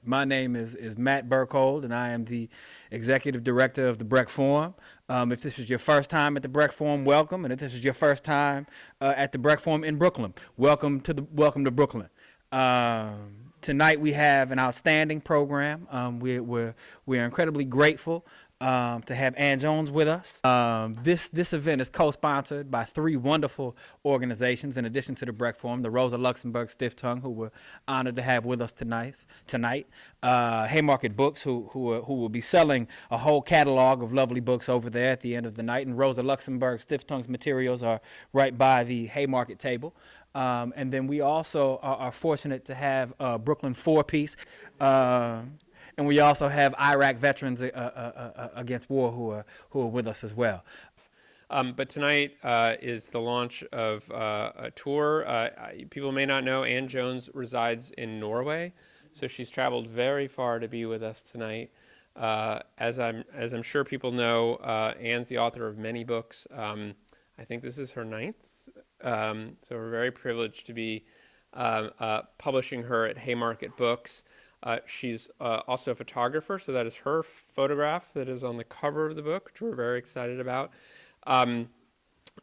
My name is Matt Burkhold, and I am the executive director of the Breck Forum. If this is your first time at the Breck Forum, welcome. And if this is your first time at the Breck Forum in Brooklyn, welcome to Brooklyn. Tonight we have an outstanding program. We're incredibly grateful to have Ann Jones with us. This event is co-sponsored by three wonderful organizations in addition to the Breck Forum: the Rosa Luxemburg Stiftung, who we're honored to have with us tonight. Haymarket Books, who will be selling a whole catalog of lovely books over there at the end of the night. And Rosa Luxemburg Stiftung's materials are right by the Haymarket table. And then we also are fortunate to have Brooklyn Four-Piece. And we also have Iraq Veterans Against War who are with us as well. But tonight is the launch of a tour. People may not know Ann Jones resides in Norway, so she's traveled very far to be with us tonight. As I'm sure people know, Ann's the author of many books. I think this is her ninth. So we're very privileged to be publishing her at Haymarket Books. She's also a photographer, so that is her photograph that is on the cover of the book, which we're very excited about, and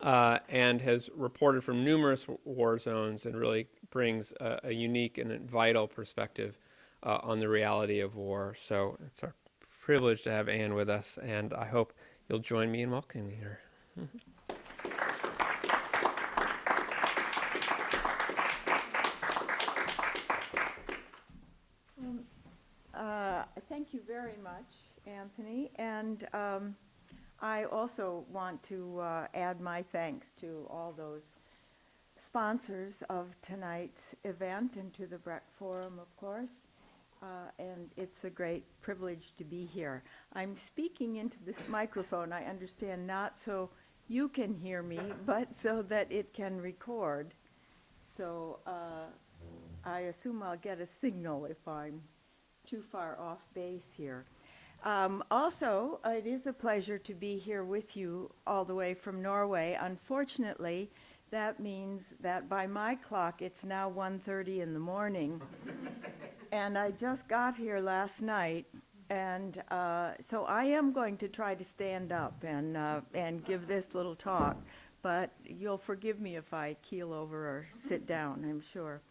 has reported from numerous war zones and really brings a unique and vital perspective on the reality of war. So it's our privilege to have Ann with us, and I hope you'll join me in welcoming her. Thank you very much, Anthony, and I also want to add my thanks to all those sponsors of tonight's event and to the Breck Forum, of course, and it's a great privilege to be here. I'm speaking into this microphone, I understand, not so you can hear me, but so that it can record. So I assume I'll get a signal if I'm too far off base here. Also, it is a pleasure to be here with you all the way from Norway. Unfortunately, that means that by my clock, it's now 1:30 in the morning. And I just got here last night, and so I am going to try to stand up and give this little talk, but you'll forgive me if I keel over or sit down, I'm sure.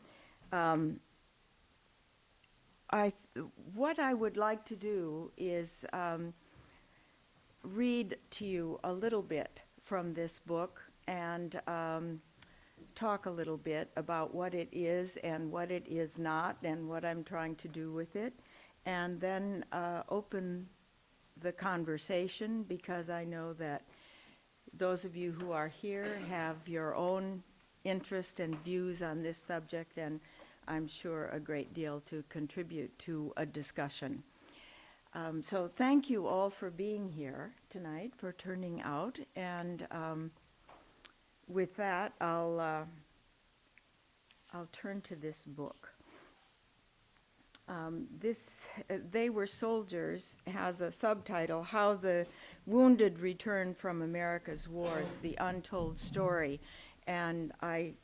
What I would like to do is read to you a little bit from this book and talk a little bit about what it is and what it is not and what I'm trying to do with it, and then open the conversation, because I know that those of you who are here have your own interest and views on this subject, and I'm sure a great deal to contribute to a discussion. So thank you all for being here tonight, for turning out, and with that, I'll turn to this book. They Were Soldiers has a subtitle, How the Wounded Return from America's Wars, the Untold Story, and I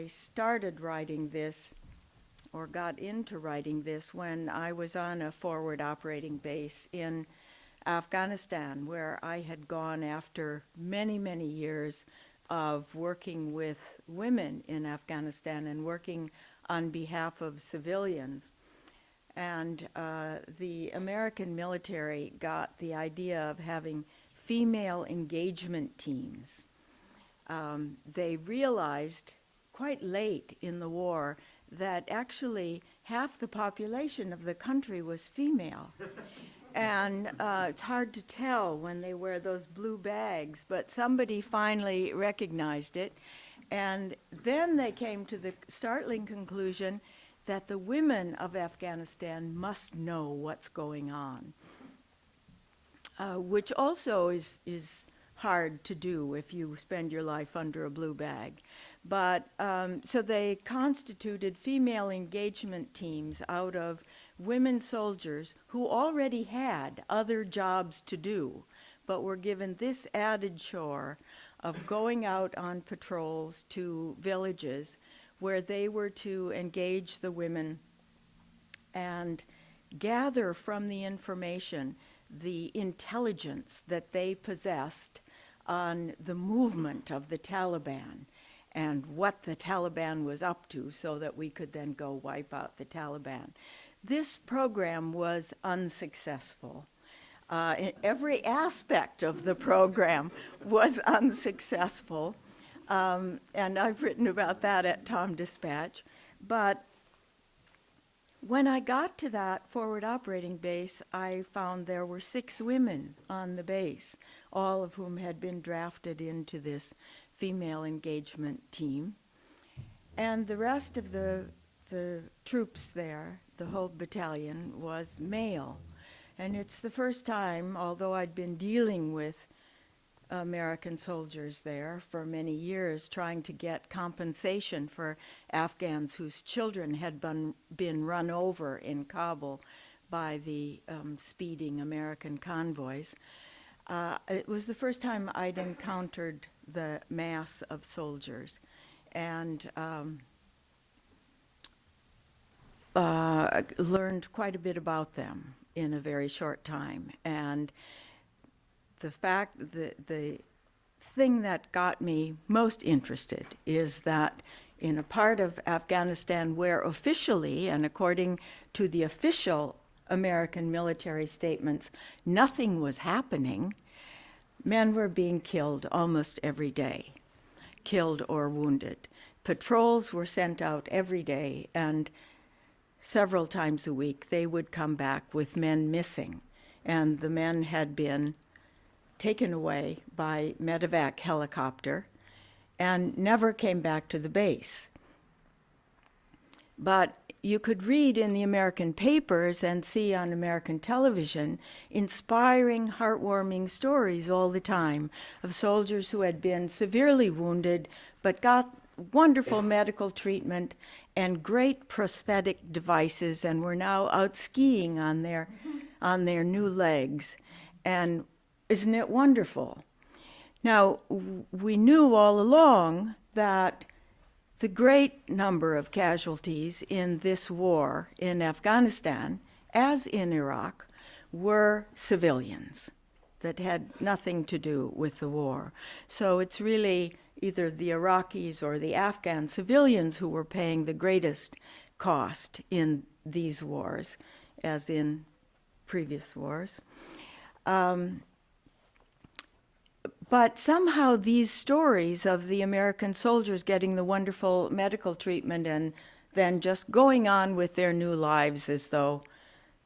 started writing this, or got into writing this, when I was on a forward operating base in Afghanistan, where I had gone after many, many years of working with women in Afghanistan and working on behalf of civilians. And the American military got the idea of having female engagement teams. They realized quite late in the war that actually half the population of the country was female. And it's hard to tell when they wear those blue bags, but somebody finally recognized it. And then they came to the startling conclusion that the women of Afghanistan must know what's going on, which also is hard to do if you spend your life under a blue bag. But so they constituted female engagement teams out of women soldiers who already had other jobs to do, but were given this added chore of going out on patrols to villages where they were to engage the women and gather from the information the intelligence that they possessed on the movement of the Taliban and what the Taliban was up to so that we could then go wipe out the Taliban. This program was unsuccessful. Every aspect of the program was unsuccessful, and I've written about that at Tom Dispatch. But when I got to that forward operating base, I found there were 6 women on the base, all of whom had been drafted into this female engagement team. And the rest of the troops there, the whole battalion, was male. And it's the first time, although I'd been dealing with American soldiers there for many years, trying to get compensation for Afghans whose children had been run over in Kabul by the speeding American convoys. It was the first time I'd encountered the mass of soldiers, and learned quite a bit about them in a very short time. And the thing that got me most interested is that in a part of Afghanistan where officially, and according to the official American military statements, nothing was happening, men were being killed almost every day, killed or wounded. Patrols were sent out every day, and several times a week they would come back with men missing, and the men had been taken away by medevac helicopter and never came back to the base. But you could read in the American papers and see on American television inspiring, heartwarming stories all the time of soldiers who had been severely wounded but got wonderful medical treatment and great prosthetic devices and were now out skiing on their new legs. And isn't it wonderful? Now, we knew all along that the great number of casualties in this war in Afghanistan, as in Iraq, were civilians that had nothing to do with the war. So it's really either the Iraqis or the Afghan civilians who were paying the greatest cost in these wars, as in previous wars. But somehow these stories of the American soldiers getting the wonderful medical treatment and then just going on with their new lives as though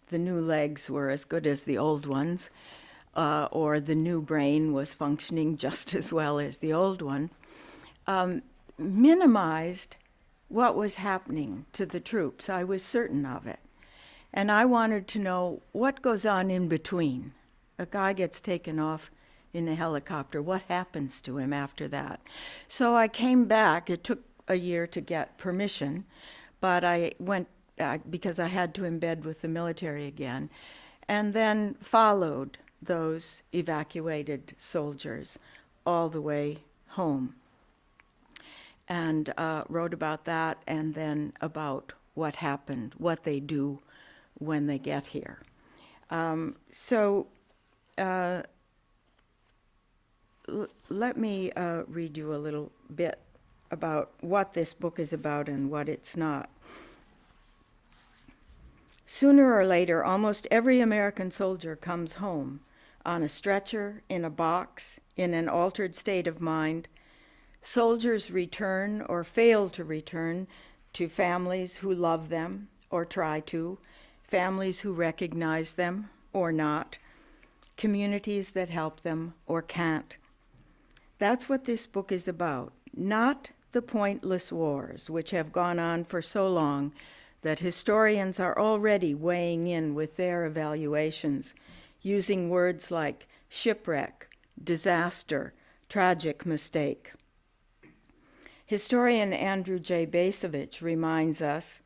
the new legs were as good as the old ones, or the new brain was functioning just as well as the old one, minimized what was happening to the troops. I was certain of it. And I wanted to know what goes on in between. A guy gets taken off in a helicopter. What happens to him after that? So I came back. It took a year to get permission, but I went because I had to embed with the military again, and then followed those evacuated soldiers all the way home, and wrote about that, and then about what happened, what they do when they get here. Let me read you a little bit about what this book is about and what it's not. Sooner or later, almost every American soldier comes home on a stretcher, in a box, in an altered state of mind. Soldiers return or fail to return to families who love them or try to, families who recognize them or not, communities that help them or can't. That's what this book is about, not the pointless wars which have gone on for so long that historians are already weighing in with their evaluations, using words like shipwreck, disaster, tragic mistake. Historian Andrew J. Basovich reminds us,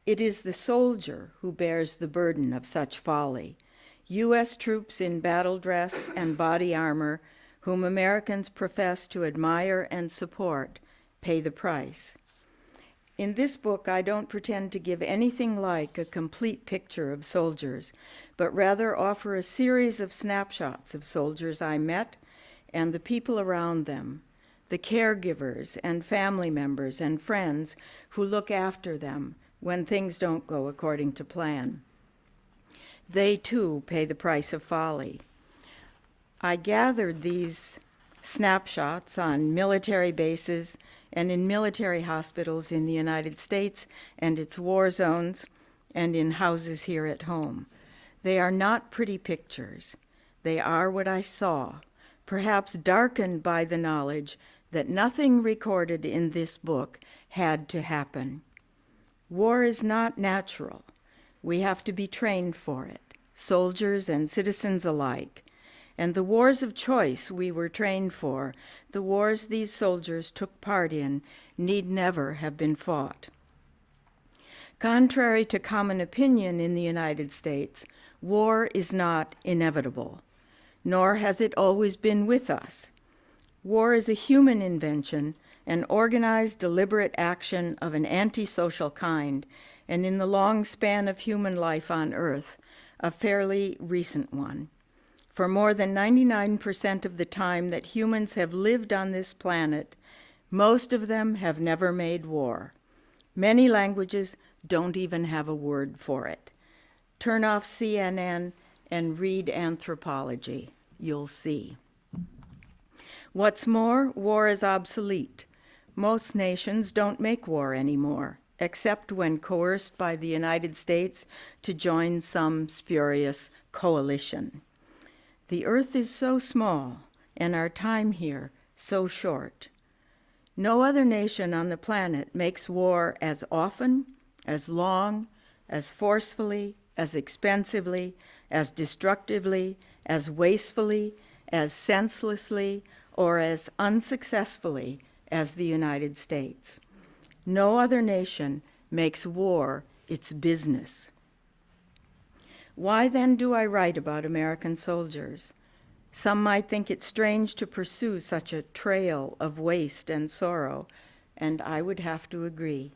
it is the soldier who bears the burden of such folly. U.S. troops in battle dress and body armor, whom Americans profess to admire and support, pay the price. In this book, I don't pretend to give anything like a complete picture of soldiers, but rather offer a series of snapshots of soldiers I met and the people around them, the caregivers and family members and friends who look after them when things don't go according to plan. They too pay the price of folly. I gathered these snapshots on military bases and in military hospitals in the United States and its war zones and in houses here at home. They are not pretty pictures. They are what I saw, perhaps darkened by the knowledge that nothing recorded in this book had to happen. War is not natural. We have to be trained for it, soldiers and citizens alike. And the wars of choice we were trained for, the wars these soldiers took part in, need never have been fought. Contrary to common opinion in the United States, war is not inevitable, nor has it always been with us. War is a human invention, an organized, deliberate action of an antisocial kind, and in the long span of human life on Earth, a fairly recent one. For more than 99% of the time that humans have lived on this planet, most of them have never made war. Many languages don't even have a word for it. Turn off CNN and read anthropology. You'll see. What's more, war is obsolete. Most nations don't make war anymore, except when coerced by the United States to join some spurious coalition. The Earth is so small, and our time here so short. No other nation on the planet makes war as often, as long, as forcefully, as expensively, as destructively, as wastefully, as senselessly, or as unsuccessfully as the United States. No other nation makes war its business. Why then do I write about American soldiers? Some might think it strange to pursue such a trail of waste and sorrow, and I would have to agree.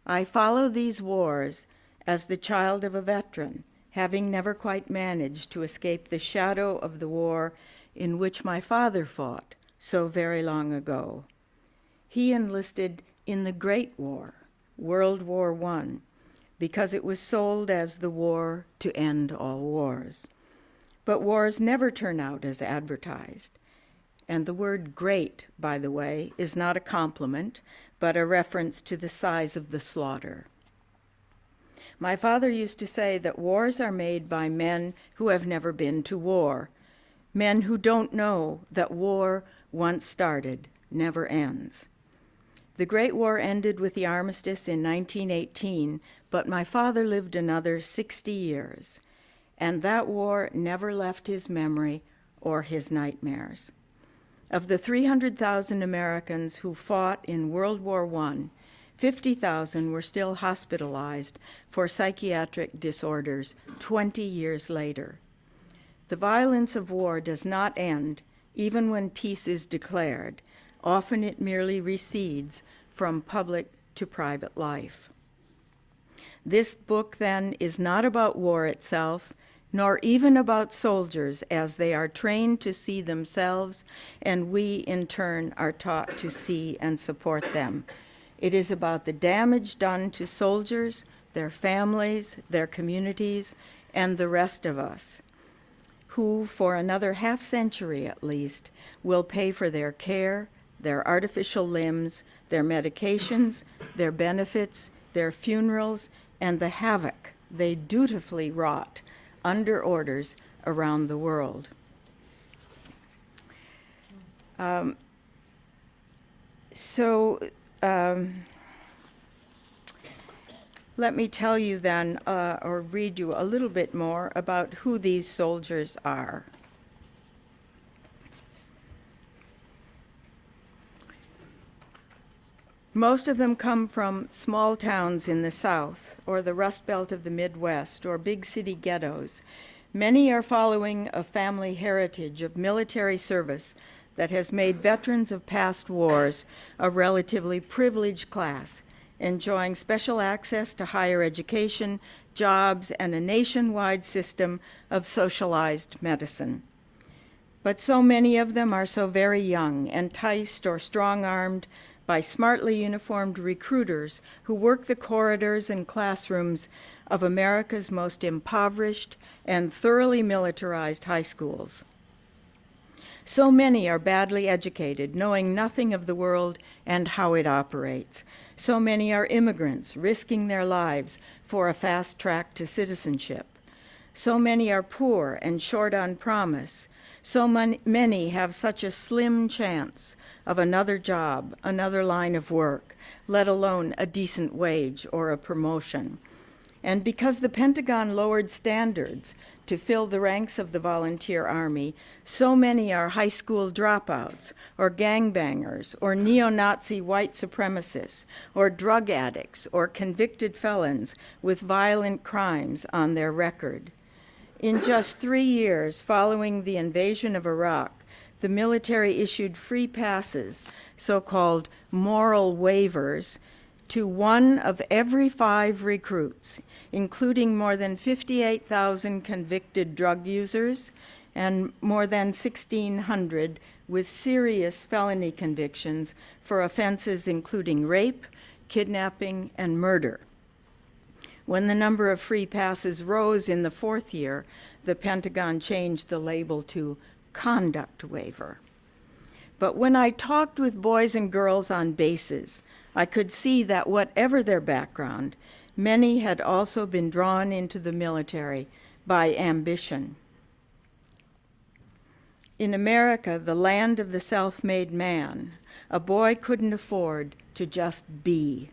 I follow these wars as the child of a veteran, having never quite managed to escape the shadow of the war in which my father fought so very long ago. He enlisted in the Great War, World War I, because it was sold as the war to end all wars. But wars never turn out as advertised. And the word great, by the way, is not a compliment, but a reference to the size of the slaughter. My father used to say that wars are made by men who have never been to war, men who don't know that war, once started, never ends. The Great War ended with the armistice in 1918, but my father lived another 60 years, and that war never left his memory or his nightmares. Of the 300,000 Americans who fought in World War I, 50,000 were still hospitalized for psychiatric disorders 20 years later. The violence of war does not end even when peace is declared. Often it merely recedes from public to private life. This book, then, is not about war itself, nor even about soldiers as they are trained to see themselves, and we, in turn, are taught to see and support them. It is about the damage done to soldiers, their families, their communities, and the rest of us, who, for another half-century at least, will pay for their care, their artificial limbs, their medications, their benefits, their funerals, and the havoc they dutifully wrought under orders around the world. Let me tell you then, or read you a little bit more about who these soldiers are. Most of them come from small towns in the South, or the Rust Belt of the Midwest, or big city ghettos. Many are following a family heritage of military service that has made veterans of past wars a relatively privileged class, enjoying special access to higher education, jobs, and a nationwide system of socialized medicine. But so many of them are so very young, enticed or strong-armed by smartly uniformed recruiters who work the corridors and classrooms of America's most impoverished and thoroughly militarized high schools. So many are badly educated, knowing nothing of the world and how it operates. So many are immigrants, risking their lives for a fast track to citizenship. So many are poor and short on promise. So many have such a slim chance of another job, another line of work, let alone a decent wage or a promotion. And because the Pentagon lowered standards to fill the ranks of the volunteer army, so many are high school dropouts, or gangbangers, or neo-Nazi white supremacists, or drug addicts, or convicted felons with violent crimes on their record. In just 3 years following the invasion of Iraq, the military issued free passes, so-called moral waivers, to 1 of every 5 recruits, including more than 58,000 convicted drug users and more than 1,600 with serious felony convictions for offenses including rape, kidnapping, and murder. When the number of free passes rose in the 4th year, the Pentagon changed the label to conduct waiver. But when I talked with boys and girls on bases, I could see that whatever their background, many had also been drawn into the military by ambition. In America, the land of the self-made man, a boy couldn't afford to just be,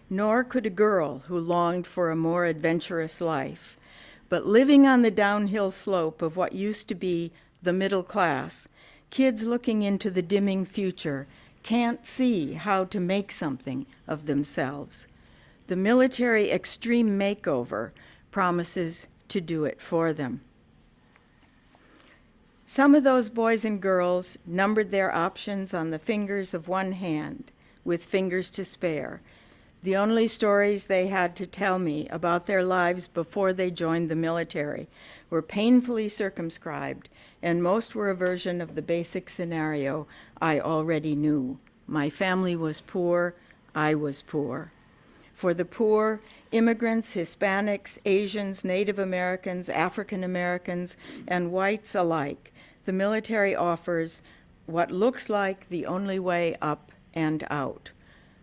nor could a girl who longed for a more adventurous life. But living on the downhill slope of what used to be the middle class, kids looking into the dimming future can't see how to make something of themselves. The military extreme makeover promises to do it for them. Some of those boys and girls numbered their options on the fingers of one hand, with fingers to spare. The only stories they had to tell me about their lives before they joined the military were painfully circumscribed, and most were a version of the basic scenario I already knew. My family was poor, I was poor. For the poor, immigrants, Hispanics, Asians, Native Americans, African Americans, and whites alike, the military offers what looks like the only way up and out.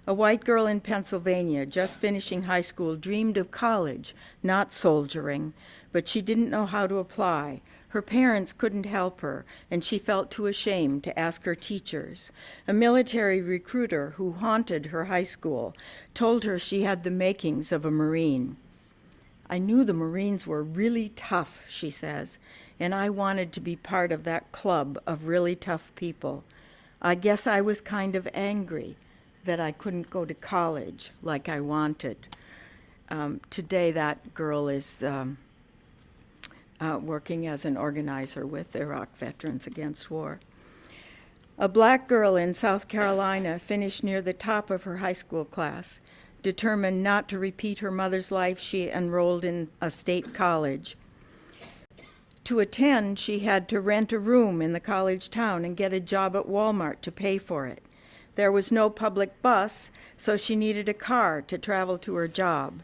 A white girl in Pennsylvania, just finishing high school, dreamed of college, not soldiering, but she didn't know how to apply. Her parents couldn't help her, and she felt too ashamed to ask her teachers. A military recruiter who haunted her high school told her she had the makings of a Marine. I knew the Marines were really tough, she says, and I wanted to be part of that club of really tough people. I guess I was kind of angry that I couldn't go to college like I wanted. Today that girl is working as an organizer with Iraq Veterans Against War. A black girl in South Carolina finished near the top of her high school class. Determined not to repeat her mother's life, she enrolled in a state college. To attend, she had to rent a room in the college town and get a job at Walmart to pay for it. There was no public bus, so she needed a car to travel to her job.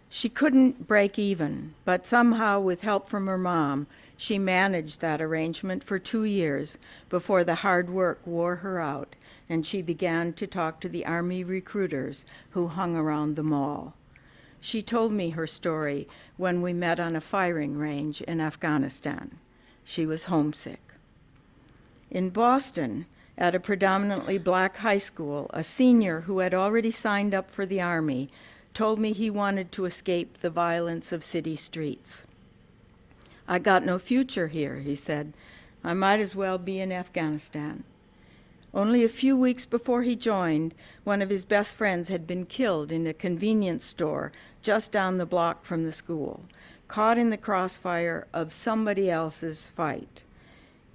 She couldn't break even, but somehow, with help from her mom, she managed that arrangement for 2 years before the hard work wore her out, and she began to talk to the Army recruiters who hung around the mall. She told me her story when we met on a firing range in Afghanistan. She was homesick. In Boston, at a predominantly black high school, a senior who had already signed up for the Army told me he wanted to escape the violence of city streets. I got no future here, he said. I might as well be in Afghanistan. Only a few weeks before he joined, one of his best friends had been killed in a convenience store just down the block from the school, caught in the crossfire of somebody else's fight.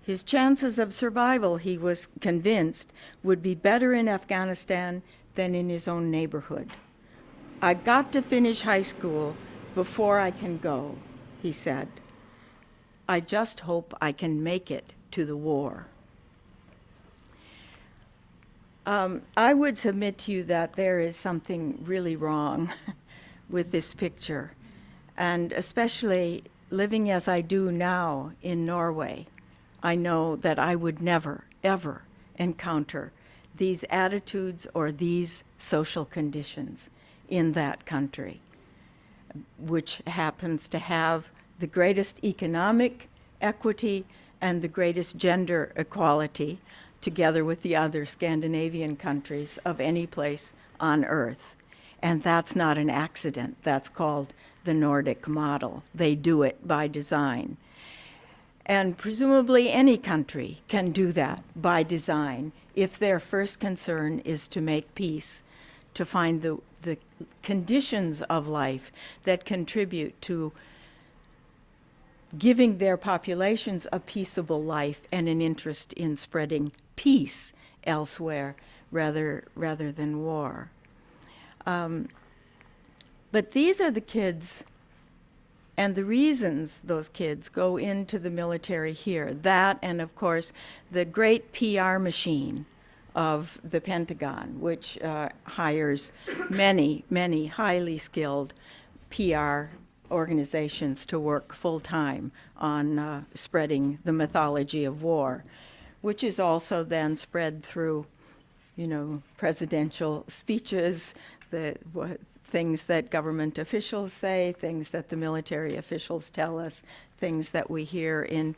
His chances of survival, he was convinced, would be better in Afghanistan than in his own neighborhood. "I've got to finish high school before I can go," he said. "I just hope I can make it to the war." I would submit to you that there is something really wrong with this picture, and especially living as I do now in Norway, I know that I would never, ever encounter these attitudes or these social conditions in that country, which happens to have the greatest economic equity and the greatest gender equality, together with the other Scandinavian countries of any place on earth. And that's not an accident. That's called the Nordic model. They do it by design. And presumably any country can do that by design if their first concern is to make peace, to find the conditions of life that contribute to giving their populations a peaceable life and an interest in spreading peace elsewhere rather than war. But these are the kids and the reasons those kids go into the military here. That, and of course, the great PR machine of the Pentagon, which hires many, many highly skilled PR organizations to work full-time on spreading the mythology of war, which is also then spread through, presidential speeches, things that government officials say, things that the military officials tell us, things that we hear in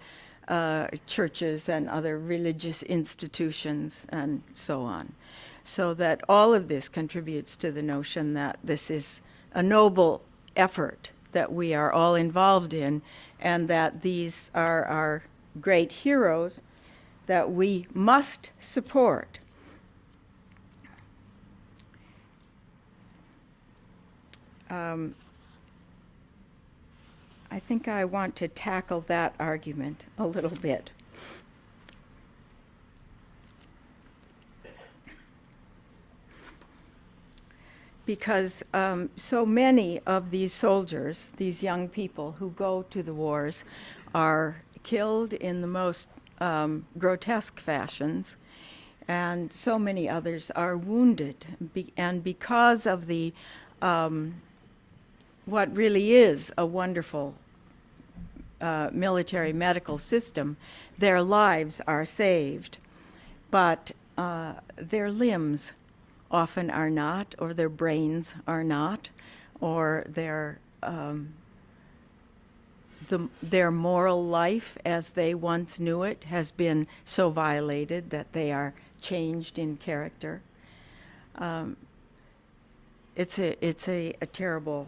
churches and other religious institutions, and so on. So that all of this contributes to the notion that this is a noble effort that we are all involved in, and that these are our great heroes that we must support. I think I want to tackle that argument a little bit. Because so many of these soldiers, these young people who go to the wars, are killed in the most grotesque fashions, and so many others are wounded. And because of the what really is a wonderful military medical system, their lives are saved, but their limbs often are not, or their brains are not, or their moral life as they once knew it has been so violated that they are changed in character. It's a terrible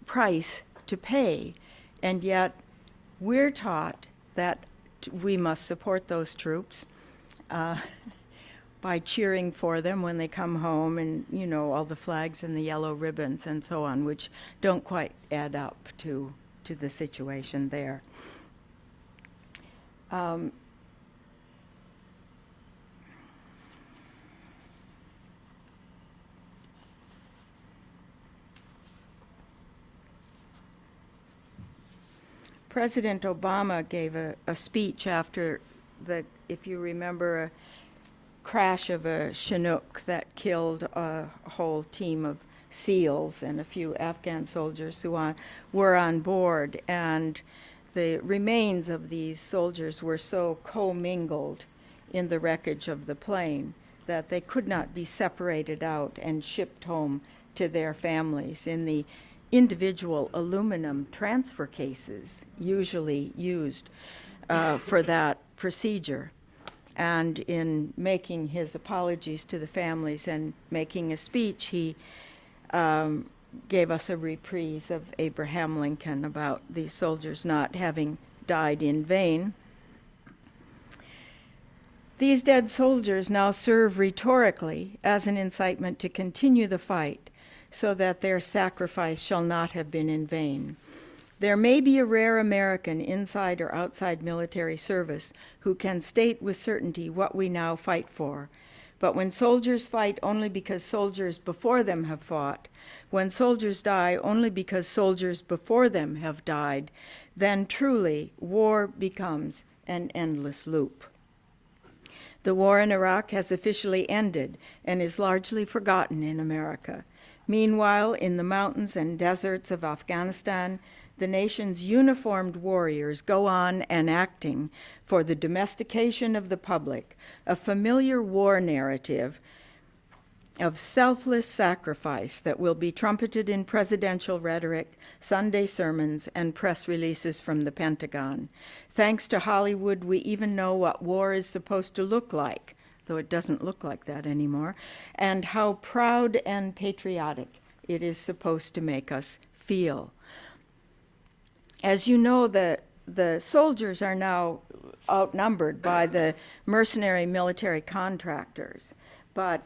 price to pay, and yet we're taught that we must support those troops by cheering for them when they come home, and all the flags and the yellow ribbons and so on, which don't quite add up to the situation there. President Obama gave a speech after if you remember, a crash of a Chinook that killed a whole team of SEALs and a few Afghan soldiers who were on board. And the remains of these soldiers were so commingled in the wreckage of the plane that they could not be separated out and shipped home to their families in the individual aluminum transfer cases usually used for that procedure. And in making his apologies to the families and making a speech, he gave us a reprise of Abraham Lincoln about these soldiers not having died in vain. These dead soldiers now serve rhetorically as an incitement to continue the fight, so that their sacrifice shall not have been in vain. There may be a rare American inside or outside military service who can state with certainty what we now fight for, But when soldiers fight only because soldiers before them have fought, when soldiers die only because soldiers before them have died, then truly war becomes an endless loop. The war in Iraq has officially ended and is largely forgotten in America. Meanwhile, in the mountains and deserts of Afghanistan, the nation's uniformed warriors go on enacting for the domestication of the public a familiar war narrative of selfless sacrifice that will be trumpeted in presidential rhetoric, Sunday sermons, and press releases from the Pentagon. Thanks to Hollywood, we even know what war is supposed to look like, though it doesn't look like that anymore, and how proud and patriotic it is supposed to make us feel. As you know, the soldiers are now outnumbered by the mercenary military contractors, but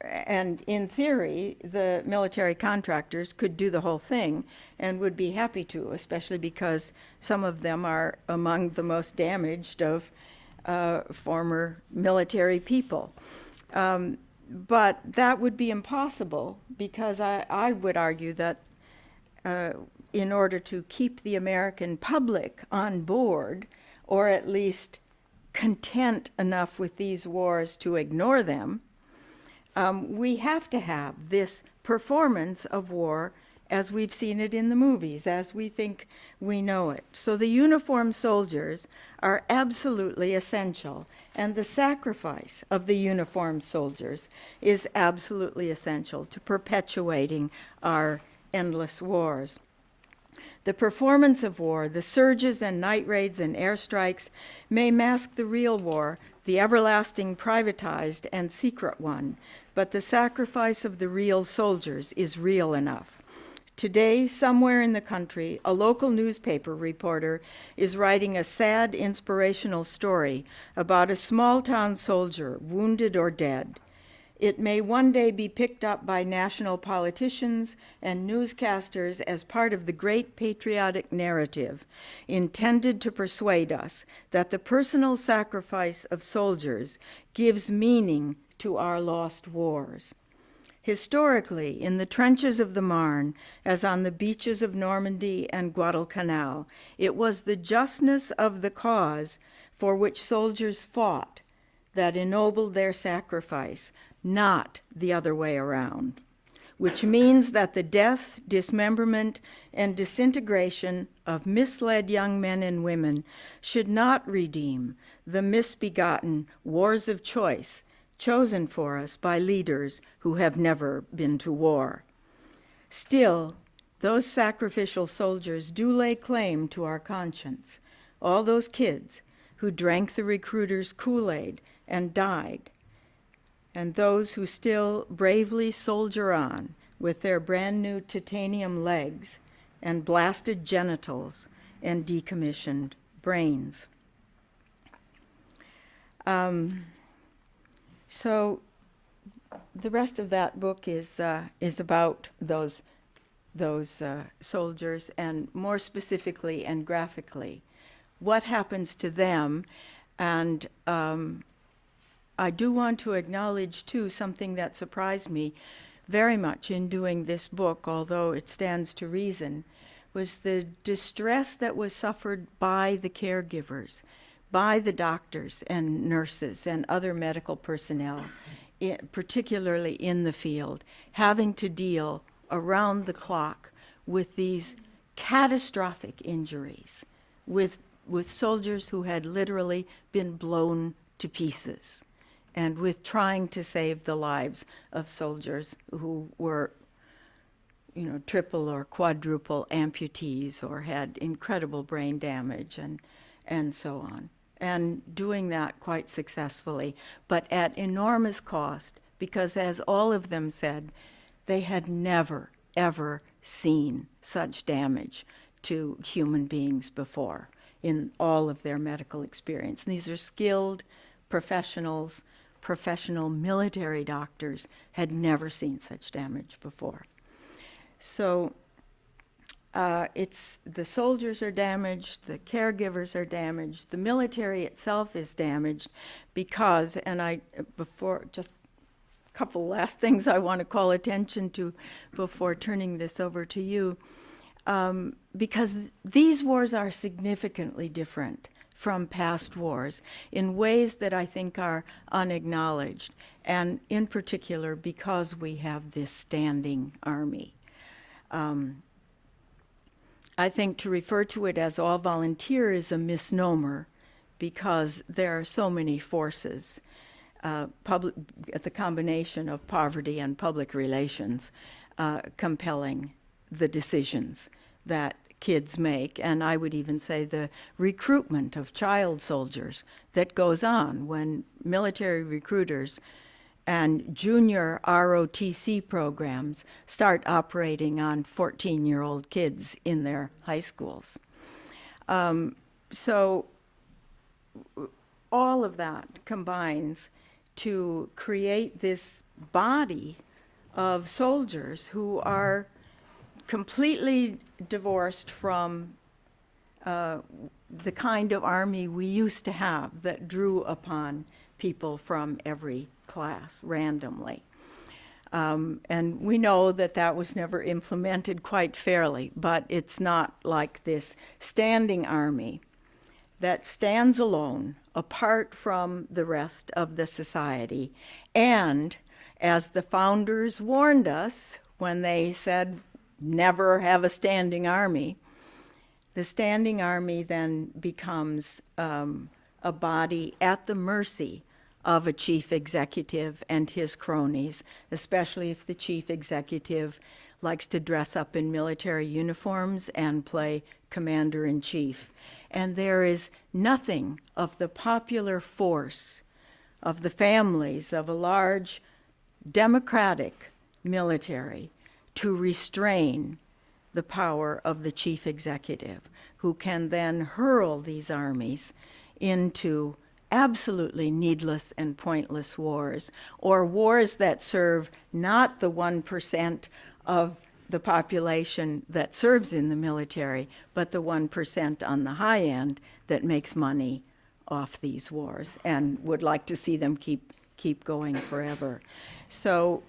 and in theory, the military contractors could do the whole thing and would be happy to, especially because some of them are among the most damaged of former military people. But that would be impossible because I would argue that in order to keep the American public on board, or at least content enough with these wars to ignore them, we have to have this performance of war as we've seen it in the movies, as we think we know it. So the uniformed soldiers are absolutely essential, and the sacrifice of the uniformed soldiers is absolutely essential to perpetuating our endless wars. The performance of war, the surges and night raids and airstrikes, may mask the real war, the everlasting privatized and secret one, but the sacrifice of the real soldiers is real enough. Today, somewhere in the country, a local newspaper reporter is writing a sad, inspirational story about a small-town soldier, wounded or dead. It may one day be picked up by national politicians and newscasters as part of the great patriotic narrative intended to persuade us that the personal sacrifice of soldiers gives meaning to our lost wars. Historically, in the trenches of the Marne, as on the beaches of Normandy and Guadalcanal, it was the justness of the cause for which soldiers fought that ennobled their sacrifice, not the other way around, which means that the death, dismemberment, and disintegration of misled young men and women should not redeem the misbegotten wars of choice chosen for us by leaders who have never been to war. Still, those sacrificial soldiers do lay claim to our conscience, all those kids who drank the recruiters' Kool-Aid and died, and those who still bravely soldier on with their brand new titanium legs and blasted genitals and decommissioned brains. So the rest of that book is about those soldiers, and more specifically and graphically, what happens to them. And I do want to acknowledge, too, something that surprised me very much in doing this book, although it stands to reason, was the distress that was suffered by the caregivers, by the doctors and nurses and other medical personnel, particularly in the field, having to deal around the clock with these catastrophic injuries, with soldiers who had literally been blown to pieces, and with trying to save the lives of soldiers who were, triple or quadruple amputees or had incredible brain damage and so on. And doing that quite successfully, but at enormous cost, because as all of them said, they had never, ever seen such damage to human beings before in all of their medical experience. And these are skilled professionals, professional military doctors had never seen such damage before. So it's the soldiers are damaged, the caregivers are damaged, the military itself is damaged because, and before, just a couple last things I want to call attention to before turning this over to you, because these wars are significantly different from past wars in ways that I think are unacknowledged, and in particular because we have this standing army. I think to refer to it as all volunteer is a misnomer because there are so many forces, the combination of poverty and public relations compelling the decisions that kids make, and I would even say the recruitment of child soldiers that goes on when military recruiters and junior ROTC programs start operating on 14-year-old kids in their high schools. So all of that combines to create this body of soldiers who are completely divorced from the kind of army we used to have that drew upon people from every class randomly. And we know that that was never implemented quite fairly, but it's not like this standing army that stands alone, apart from the rest of the society. And as the founders warned us when they said, never have a standing army, the standing army then becomes a body at the mercy of a chief executive and his cronies, especially if the chief executive likes to dress up in military uniforms and play commander-in-chief. And there is nothing of the popular force of the families of a large democratic military to restrain the power of the chief executive, who can then hurl these armies into absolutely needless and pointless wars, or wars that serve not the 1% of the population that serves in the military, but the 1% on the high end that makes money off these wars and would like to see them keep going forever. So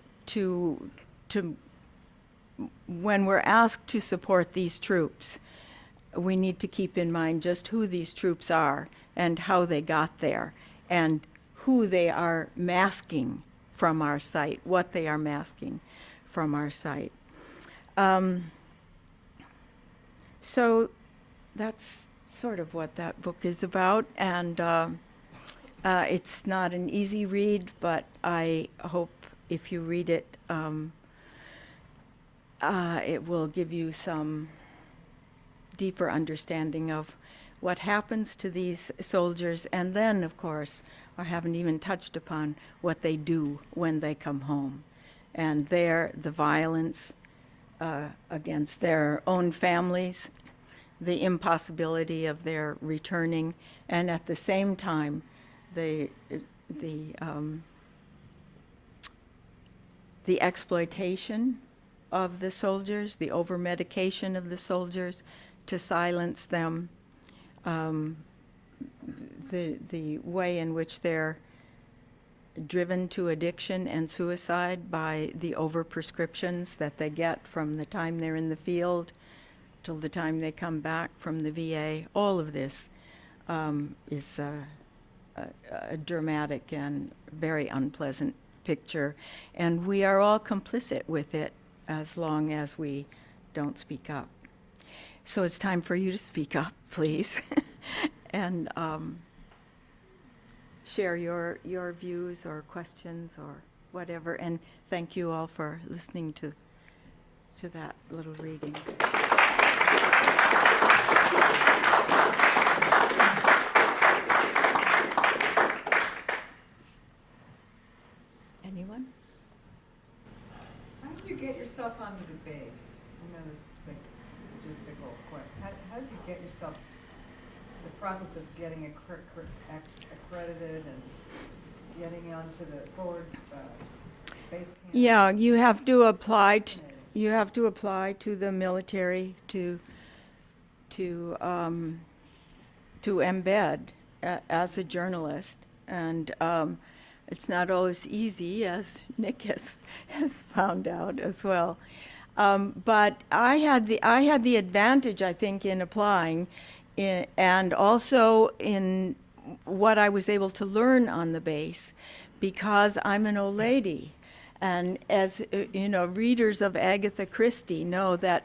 when we're asked to support these troops, we need to keep in mind just who these troops are and how they got there and who they are masking from our sight, what they are masking from our sight. So that's sort of what that book is about, and it's not an easy read, but I hope if you read it, it will give you some deeper understanding of what happens to these soldiers, and then, of course, I haven't even touched upon what they do when they come home. And there, the violence against their own families, the impossibility of their returning, and at the same time, the exploitation of the soldiers, the over-medication of the soldiers to silence them, the way in which they're driven to addiction and suicide by the over-prescriptions that they get from the time they're in the field till the time they come back from the VA. All of this is a dramatic and very unpleasant picture, and we are all complicit with it as long as we don't speak up. So it's time for you to speak up, please, and share your views or questions or whatever. And thank you all for listening to that little reading. Anyone? How did you get yourself onto the base? I know this is the logistical question. How did you get yourself, the process of getting accredited and getting onto the forward base camp? Yeah, you have to apply You have to apply to the military to embed as a journalist, and it's not always easy, as Nick has found out as well. But I had the advantage, I think, in applying, and also in what I was able to learn on the base, because I'm an old lady. And as you know, readers of Agatha Christie know that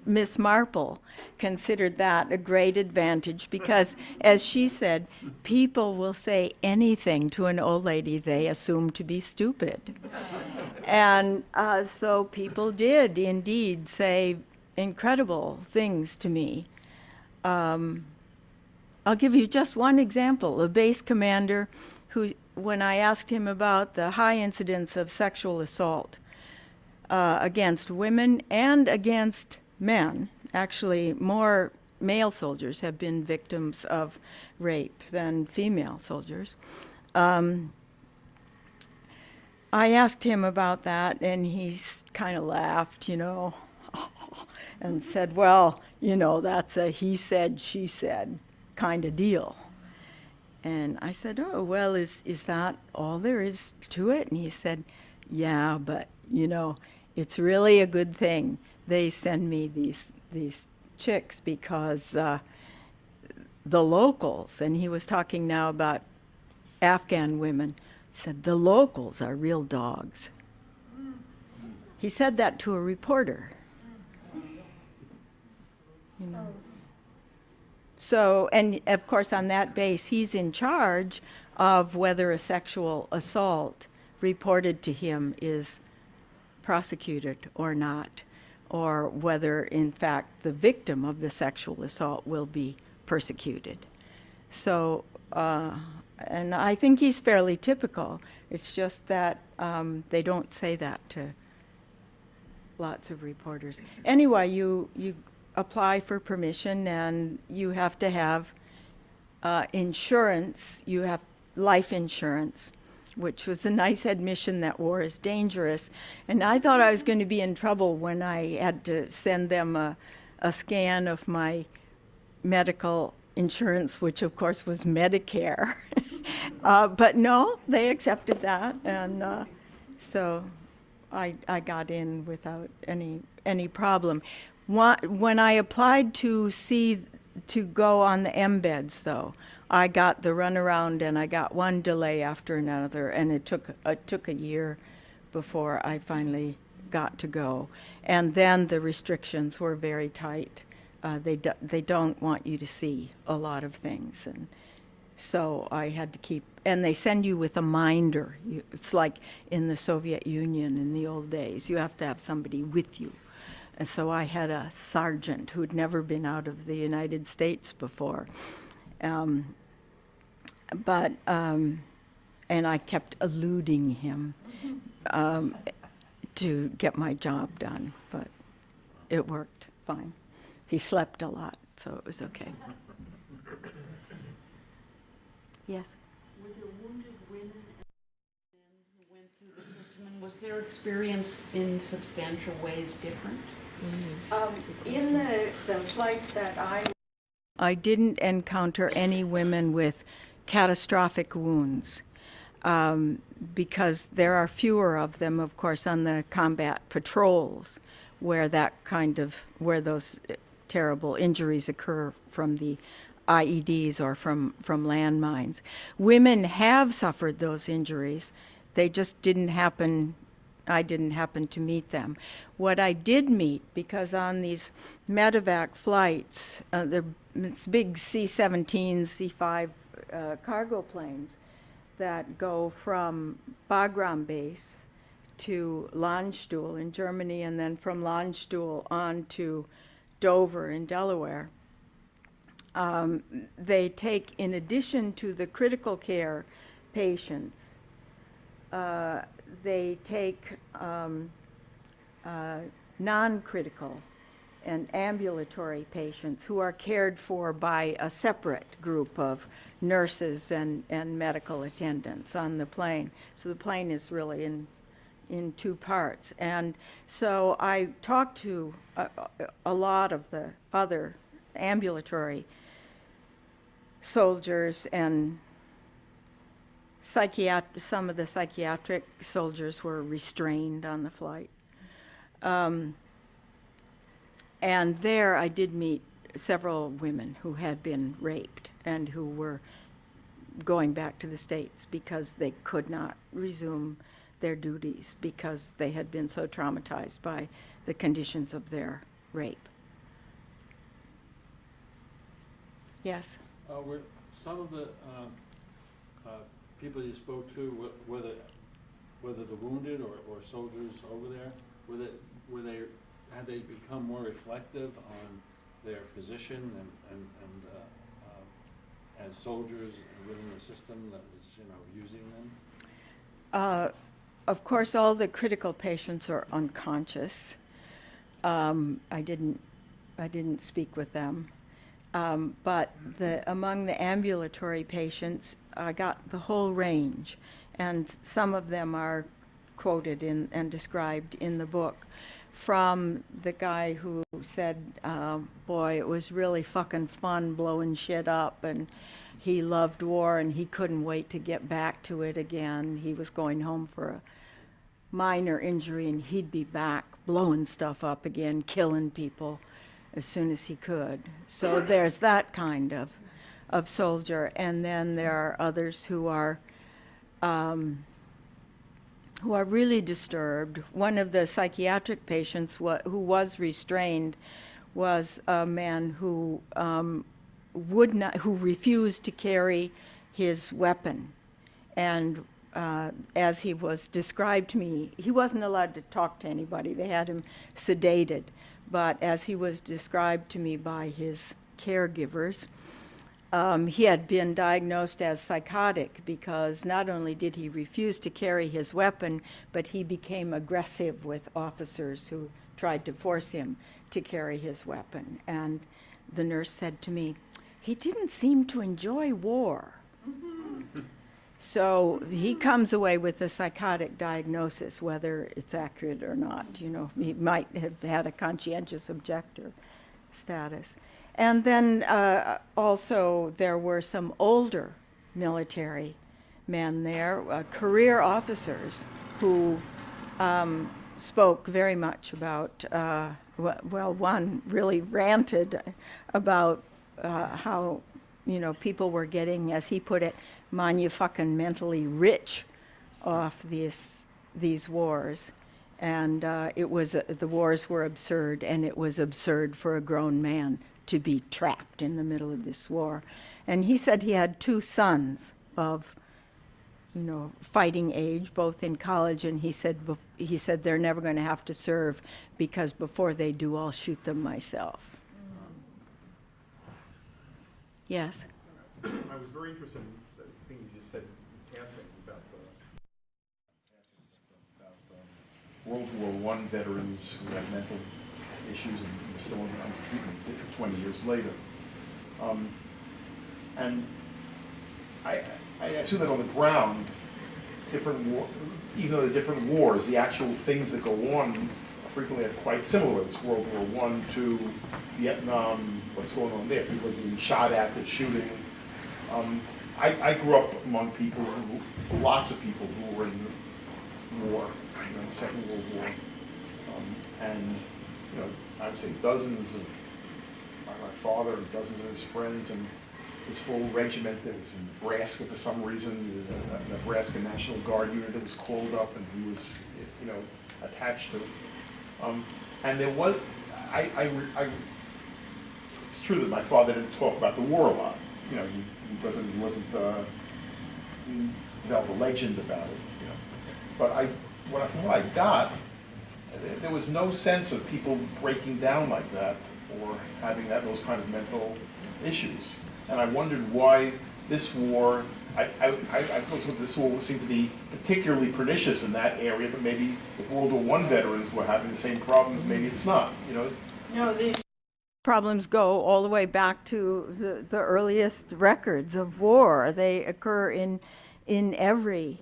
Miss Marple considered that a great advantage because, as she said, people will say anything to an old lady they assume to be stupid. And so people did indeed say incredible things to me. I'll give you just one example. A base commander who, when I asked him about the high incidence of sexual assault against women and against men, actually more male soldiers have been victims of rape than female soldiers. I asked him about that, and he kind of laughed, you know, and said, well, you know, that's a he said, she said kind of deal. And I said, oh, well, is that all there is to it? And he said, yeah, but, you know, it's really a good thing they send me these chicks because the locals, and he was talking now about Afghan women, said the locals are real dogs. He said that to a reporter. You know. So, and of course on that base, he's in charge of whether a sexual assault reported to him is prosecuted or not, or whether in fact the victim of the sexual assault will be persecuted. So, and I think he's fairly typical. It's just that they don't say that to lots of reporters. Anyway, you apply for permission, and you have to have insurance. You have life insurance, which was a nice admission that war is dangerous. And I thought I was going to be in trouble when I had to send them a scan of my medical insurance, which of course was Medicare. But no, they accepted that, and so I got in without any problem. When I applied to go on the embeds, though, I got the runaround, and I got one delay after another, and it took a year before I finally got to go. And then the restrictions were very tight. They don't want you to see a lot of things, and so I had to keep. And they send you with a minder. It's like in the Soviet Union in the old days. You have to have somebody with you. And so I had a sergeant who'd never been out of the United States before. And I kept eluding him to get my job done, but it worked fine. He slept a lot, so it was okay. Yes? Were there wounded women and men who went through the system, and was their experience in substantial ways different? In the flights that I didn't encounter any women with catastrophic wounds, because there are fewer of them, of course, on the combat patrols, where those terrible injuries occur from the IEDs or from landmines. Women have suffered those injuries. They just didn't happen. I didn't happen to meet them. What I did meet, because on these medevac flights, it's big C-17, C-5 cargo planes that go from Bagram base to Landstuhl in Germany, and then from Landstuhl on to Dover in Delaware. They take, in addition to the critical care patients, they take non-critical and ambulatory patients who are cared for by a separate group of nurses and medical attendants on the plane. So the plane is really in two parts. And so I talked to a lot of the other ambulatory soldiers, and some of the psychiatric soldiers were restrained on the flight. And there I did meet several women who had been raped and who were going back to the States because they could not resume their duties because they had been so traumatized by the conditions of their rape. Yes? Were some of the people you spoke to, whether the wounded or soldiers over there, had they become more reflective on their position and as soldiers within the system that was, using them? Of course, all the critical patients are unconscious. I didn't speak with them. But among the ambulatory patients, I got the whole range, and some of them are quoted and described in the book. From the guy who said, boy, it was really fucking fun blowing shit up, and he loved war and he couldn't wait to get back to it again. He was going home for a minor injury and he'd be back blowing stuff up again, killing people as soon as he could. So there's that kind of soldier. And then there are others who are really disturbed. One of the psychiatric patients who was restrained was a man who who refused to carry his weapon. And as he was described to me, he wasn't allowed to talk to anybody. They had him sedated. But as he was described to me by his caregivers, he had been diagnosed as psychotic because not only did he refuse to carry his weapon, but he became aggressive with officers who tried to force him to carry his weapon. And the nurse said to me, he didn't seem to enjoy war. So he comes away with a psychotic diagnosis, whether it's accurate or not. He might have had a conscientious objector status. And then also there were some older military men there, career officers, who spoke very much about, one really ranted about how, people were getting, as he put it, manu-fucking-mentally rich off these wars. And the wars were absurd, and it was absurd for a grown man to be trapped in the middle of this war. And he said he had two sons of, fighting age, both in college, and he said they're never going to have to serve because before they do, I'll shoot them myself. Yes? I was very interested in the thing you just said in passing about World War I veterans who had mental issues and were still under treatment 20 years later. And I assume that on the ground, even though they're different wars, the actual things that go on frequently are quite similar. It's World War I, II, Vietnam, what's going on there. People are being shot at, they're shooting. I grew up among lots of people who were in war, the Second World War. And I would say dozens of my father and dozens of his friends, and this whole regiment that was in Nebraska for some reason, the Nebraska National Guard unit that was called up, and he was, attached to it. And there was, it's true that my father didn't talk about the war a lot. He wasn't developed a legend about it. But from what I got, there was no sense of people breaking down like that or having those kind of mental issues. And I wondered why this war, I thought this war seemed to be particularly pernicious in that area, but maybe if World War I veterans were having the same problems, maybe it's not, No, these problems go all the way back to the earliest records of war. They occur in every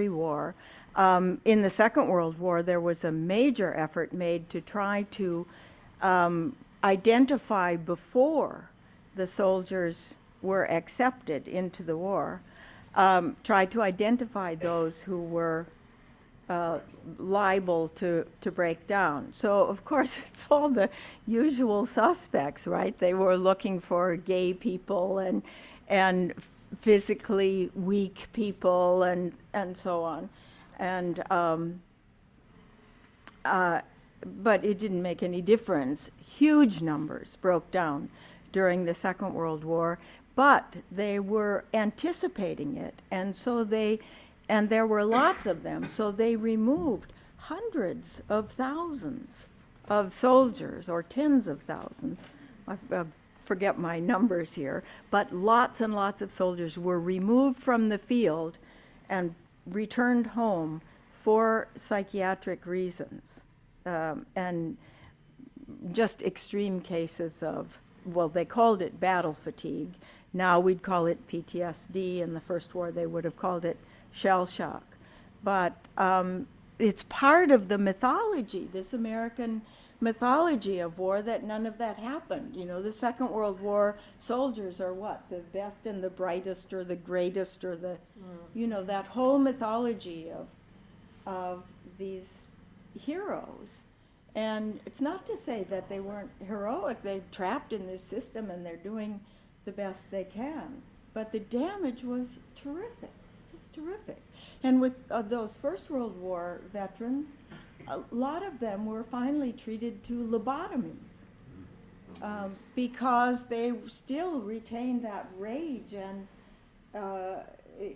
war. In the Second World War, there was a major effort made to try to identify before the soldiers were accepted into the war, try to identify those who were liable to break down. So, of course, it's all the usual suspects, right? They were looking for gay people and physically weak people and so on. And but it didn't make any difference. Huge numbers broke down during the Second World War, but they were anticipating it, and so and there were lots of them, so they removed hundreds of thousands of soldiers, or tens of thousands. I forget my numbers here, but lots and lots of soldiers were removed from the field and returned home for psychiatric reasons. And just extreme cases of, well, they called it battle fatigue. Now we'd call it PTSD. In the first war, they would have called it shell shock. But it's part of the mythology, this American mythology of war, that none of that happened. You know, the Second World War soldiers are what? The best and the brightest, or the greatest, or the, you know, that whole mythology of these heroes. And it's not to say that they weren't heroic. They're trapped in this system and they're doing the best they can. But the damage was terrific, just terrific. And with those First World War veterans, a lot of them were finally treated to lobotomies because they still retained that rage and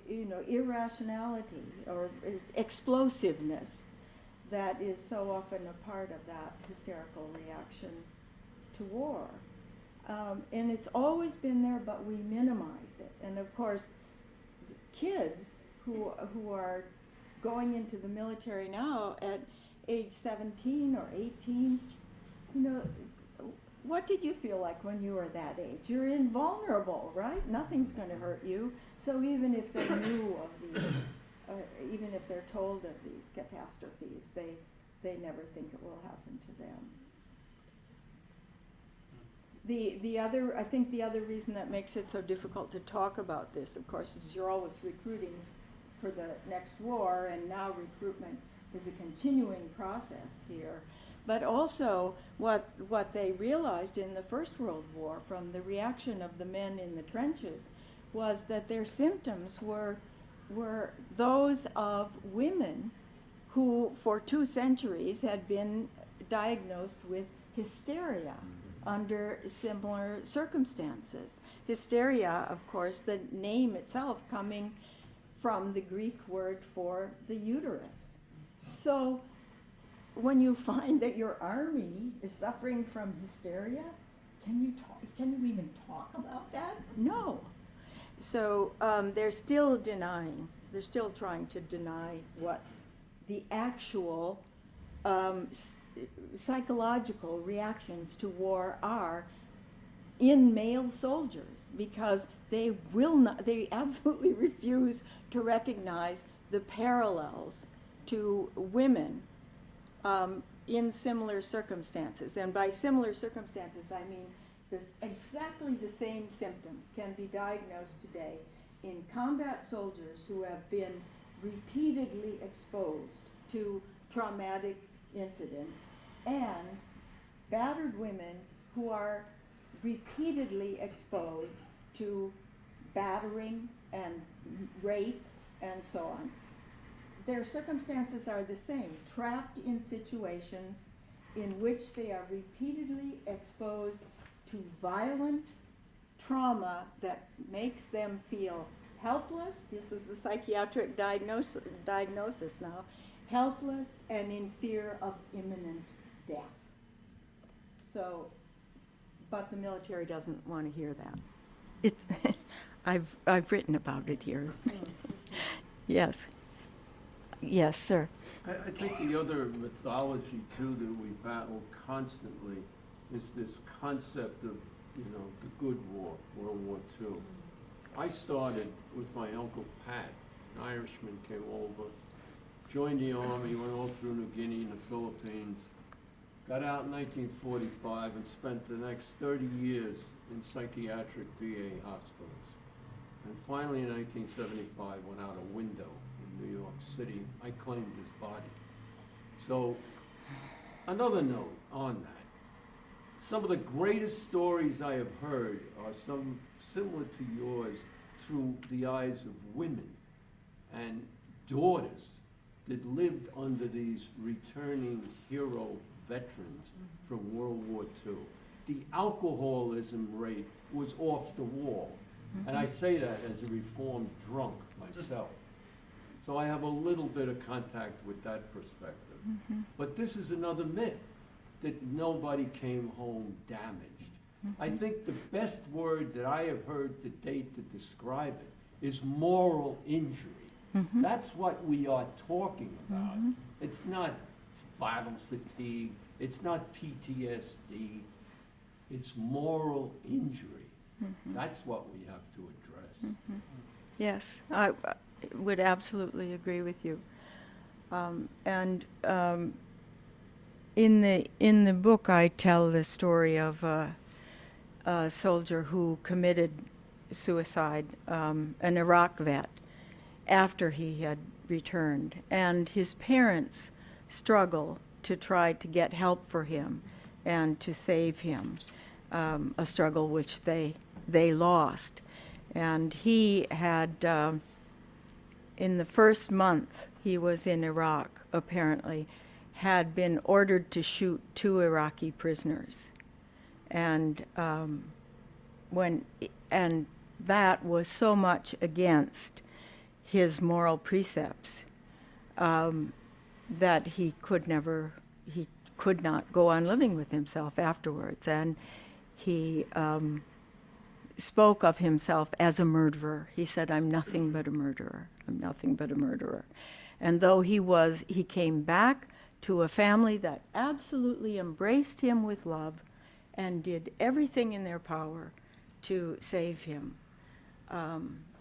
you know, irrationality or explosiveness that is so often a part of that hysterical reaction to war. And it's always been there, but we minimize it. And of course, kids who are going into the military now at age 17 or 18, you know, what did you feel like when you were that age? You're invulnerable, right? Nothing's going to hurt you. So even if they knew of these, even if they're told of these catastrophes, they never think it will happen to them. I think the other reason that makes it so difficult to talk about this, of course, is you're always recruiting for the next war, and now recruitment is a continuing process here. But also, what they realized in the First World War from the reaction of the men in the trenches was that their symptoms were those of women who, for 2 centuries, had been diagnosed with hysteria under similar circumstances. Hysteria, of course, the name itself coming from the Greek word for the uterus. So when you find that your army is suffering from hysteria, can you even talk about that? No. So they're still trying to deny what the actual psychological reactions to war are in male soldiers, because they absolutely refuse to recognize the parallels to women in similar circumstances. And by similar circumstances, I mean exactly the same symptoms can be diagnosed today in combat soldiers who have been repeatedly exposed to traumatic incidents, and battered women who are repeatedly exposed to battering and rape and so on. Their circumstances are the same, trapped in situations in which they are repeatedly exposed to violent trauma that makes them feel helpless. This is the psychiatric diagnosis now. Helpless and in fear of imminent death. So, but the military doesn't want to hear that. It's I've written about it here. Yes. Yes, sir. I think the other mythology too that we battle constantly is this concept of, you know, the good war, World War II. I started with my Uncle Pat. An Irishman came over joined the Army, went all through New Guinea and the Philippines, got out in 1945 and spent the next 30 years in psychiatric VA hospitals. And finally in 1975 went out a window in New York City. I claimed his body. So another note on that. Some of the greatest stories I have heard are some similar to yours through the eyes of women and daughters that lived under these returning hero veterans from World War II. The alcoholism rate was off the wall. And I say that as a reformed drunk myself. So I have a little bit of contact with that perspective. But this is another myth, that nobody came home damaged. I think the best word that I have heard to date to describe it is moral injury. That's what we are talking about. It's not battle fatigue, it's not PTSD, it's moral injury. That's what we have to address. Yes, I would absolutely agree with you. In the book, I tell the story of a soldier who committed suicide, an Iraq vet, after he had returned, and his parents struggle to try to get help for him and to save him, a struggle which they lost. And he had, in the first month he was in Iraq, apparently, had been ordered to shoot 2 Iraqi prisoners. And that was so much against his moral precepts that he could not go on living with himself afterwards. And he spoke of himself as a murderer. He said, "I'm nothing but a murderer. I'm nothing but a murderer." And though he came back to a family that absolutely embraced him with love and did everything in their power to save him,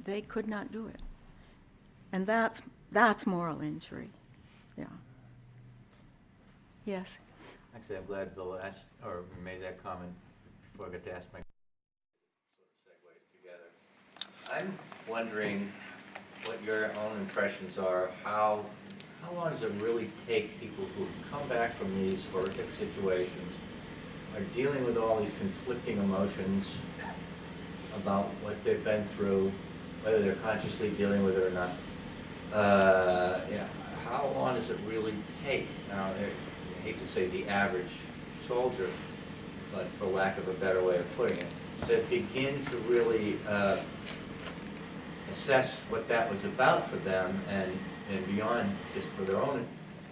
they could not do it. And that's moral injury. Yeah. Yes. Actually, I'm glad Bill made that comment before I got to ask my sort of segues together. I'm wondering what your own impressions are. How long does it really take people who come back from these horrific situations, are dealing with all these conflicting emotions about what they've been through, whether they're consciously dealing with it or not? How long does it really take? Now, I hate to say the average soldier, but for lack of a better way of putting it, to begin to really assess what that was about for them and beyond just for their own,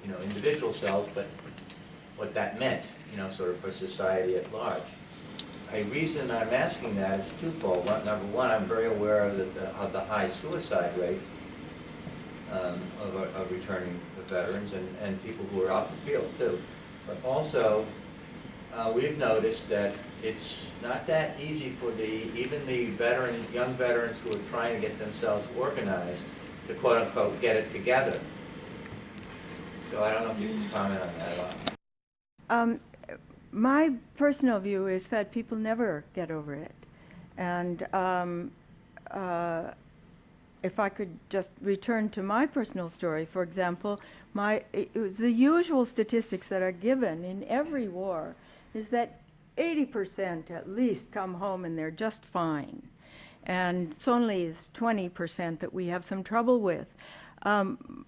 individual selves, but what that meant, sort of for society at large. A reason I'm asking that is twofold. Number one, I'm very aware of the high suicide rate of returning veterans and people who are out in the field too. But also, we've noticed that it's not that easy for even the young veterans who are trying to get themselves organized to quote unquote get it together. So I don't know if you can comment on that at all. My personal view is that people never get over it. And if I could just return to my personal story, for example, the usual statistics that are given in every war is that 80% at least come home and they're just fine. And it's only 20% that we have some trouble with.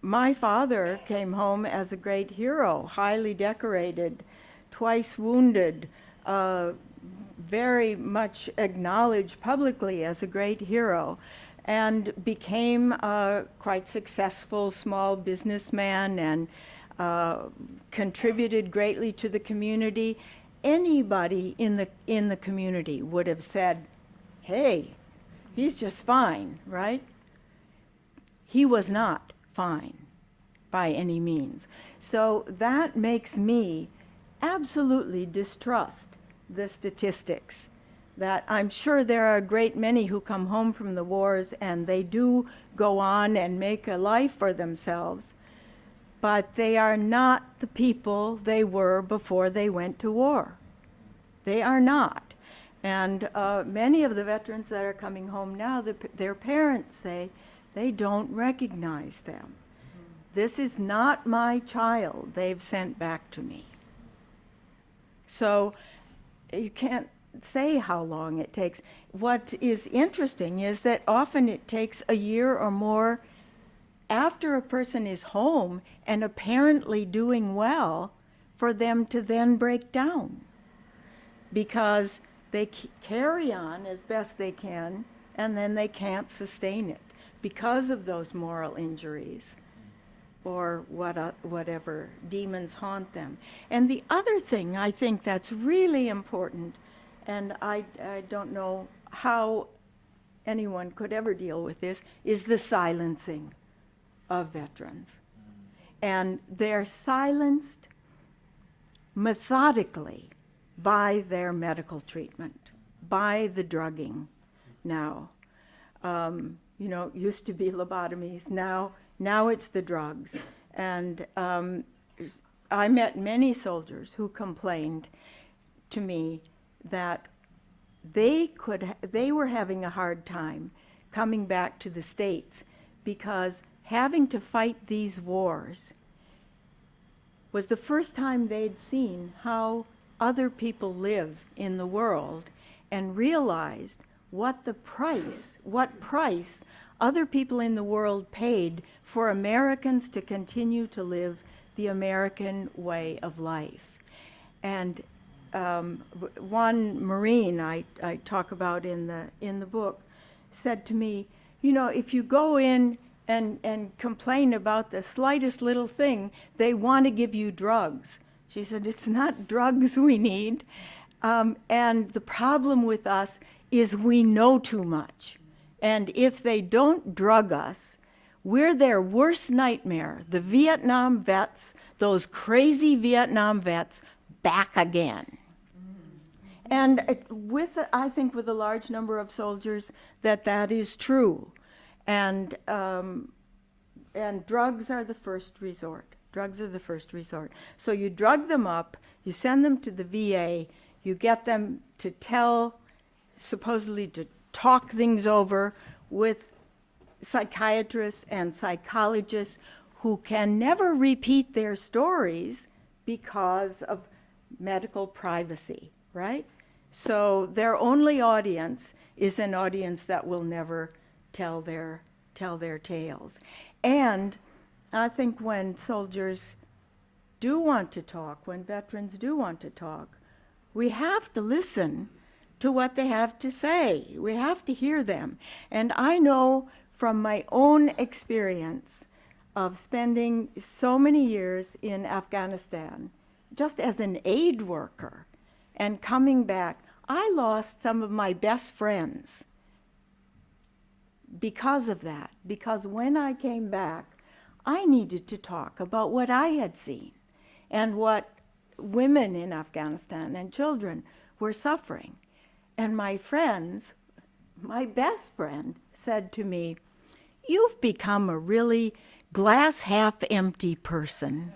My father came home as a great hero, highly decorated, twice wounded, very much acknowledged publicly as a great hero, and became a quite successful small businessman and contributed greatly to the community. Anybody in the community would have said, "Hey, he's just fine," right? He was not fine by any means. So that makes me absolutely distrust the statistics, that I'm sure there are a great many who come home from the wars and they do go on and make a life for themselves. but they are not the people they were before they went to war. They are not. And many of the veterans that are coming home now, their parents say they don't recognize them. This is not my child they've sent back to me. So you can't say how long it takes. What is interesting is that often it takes a year or more after a person is home and apparently doing well for them to then break down, because they carry on as best they can and then they can't sustain it because of those moral injuries or whatever demons haunt them. And the other thing I think that's really important, and I don't know how anyone could ever deal with this, is the silencing of veterans. And they're silenced methodically by their medical treatment, by the drugging now. Used to be lobotomies, now it's the drugs. And I met many soldiers who complained to me that they were having a hard time coming back to the States because having to fight these wars was the first time they'd seen how other people live in the world and realized what price other people in the world paid for Americans to continue to live the American way of life. And one Marine I talk about in the book said to me, if you go in and complain about the slightest little thing, they want to give you drugs. She said, it's not drugs we need. And the problem with us is we know too much. And if they don't drug us, we're their worst nightmare. The Vietnam vets, those crazy Vietnam vets, back again. And I think with a large number of soldiers that is true. And drugs are the first resort. Drugs are the first resort. So you drug them up, you send them to the VA, you get them to supposedly to talk things over with psychiatrists and psychologists who can never repeat their stories because of medical privacy, right? So their only audience is an audience that will never tell their tales. And I think when soldiers do want to talk, when veterans do want to talk, we have to listen to what they have to say. We have to hear them. And I know from my own experience of spending so many years in Afghanistan, just as an aid worker, and coming back, I lost some of my best friends because of that. Because when I came back, I needed to talk about what I had seen and what women in Afghanistan and children were suffering. And my friends, my best friend, said to me, "You've become a really glass half empty person."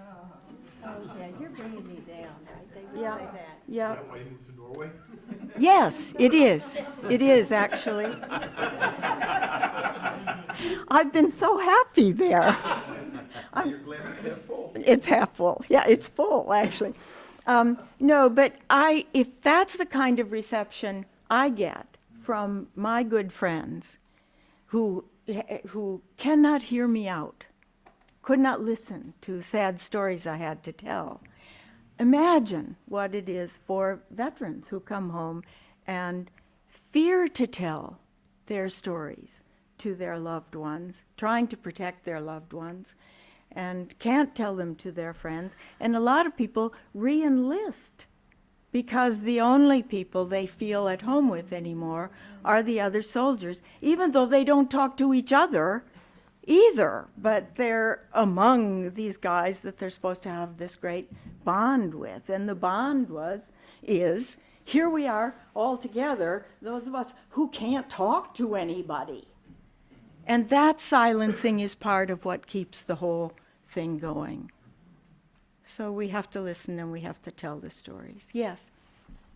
Oh, yeah, you're bringing me down, right? They would say that. Yeah. Is that why you moved to Norway? Yes, it is. It is, actually. I've been so happy there. Your glass is half full. It's half full. Yeah, it's full, actually. No, but if that's the kind of reception I get from my good friends who cannot hear me out, could not listen to sad stories I had to tell, imagine what it is for veterans who come home and fear to tell their stories to their loved ones, trying to protect their loved ones, and can't tell them to their friends. And a lot of people re-enlist because the only people they feel at home with anymore are the other soldiers, even though they don't talk to each other either, but they're among these guys that they're supposed to have this great bond with. And the bond is, here we are all together, those of us who can't talk to anybody. And that silencing is part of what keeps the whole thing going. So we have to listen and we have to tell the stories. Yes.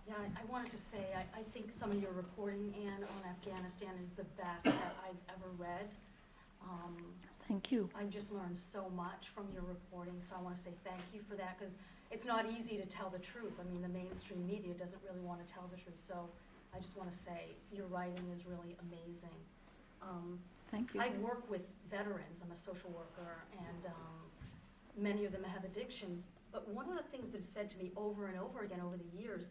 Yeah, I wanted to say, I think some of your reporting, Anne, on Afghanistan is the best that I've ever read. Thank you. I've just learned so much from your reporting, so I want to say thank you for that, because it's not easy to tell the truth. I mean, the mainstream media doesn't really want to tell the truth, so I just want to say your writing is really amazing. Thank you. I work with veterans. I'm a social worker, and many of them have addictions. But one of the things they've said to me over and over again over the years,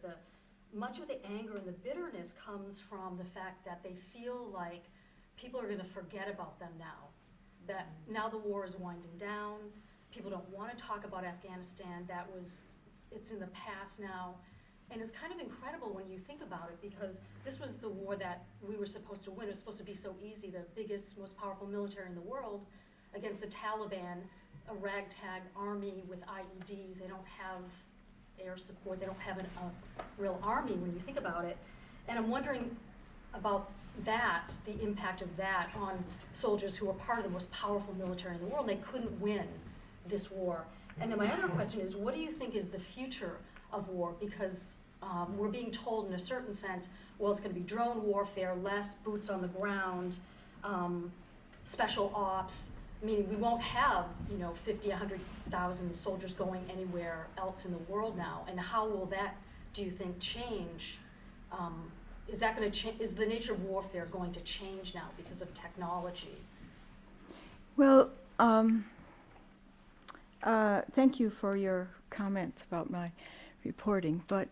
much of the anger and the bitterness comes from the fact that they feel like people are going to forget about them now. That now the war is winding down. People don't want to talk about Afghanistan. It's in the past now. And it's kind of incredible when you think about it, because this was the war that we were supposed to win. It was supposed to be so easy, the biggest, most powerful military in the world against the Taliban, a ragtag army with IEDs. They don't have air support. They don't have a real army when you think about it. And I'm wondering about that, the impact of that on soldiers who are part of the most powerful military in the world. They couldn't win this war. And then my other question is, what do you think is the future of war? Because we're being told in a certain sense, well, it's going to be drone warfare, less boots on the ground, special ops, meaning we won't have 50, 100,000 soldiers going anywhere else in the world now. And how will that, do you think, change? Is that going to change? Is the nature of warfare going to change now because of technology? Well, thank you for your comments about my reporting. But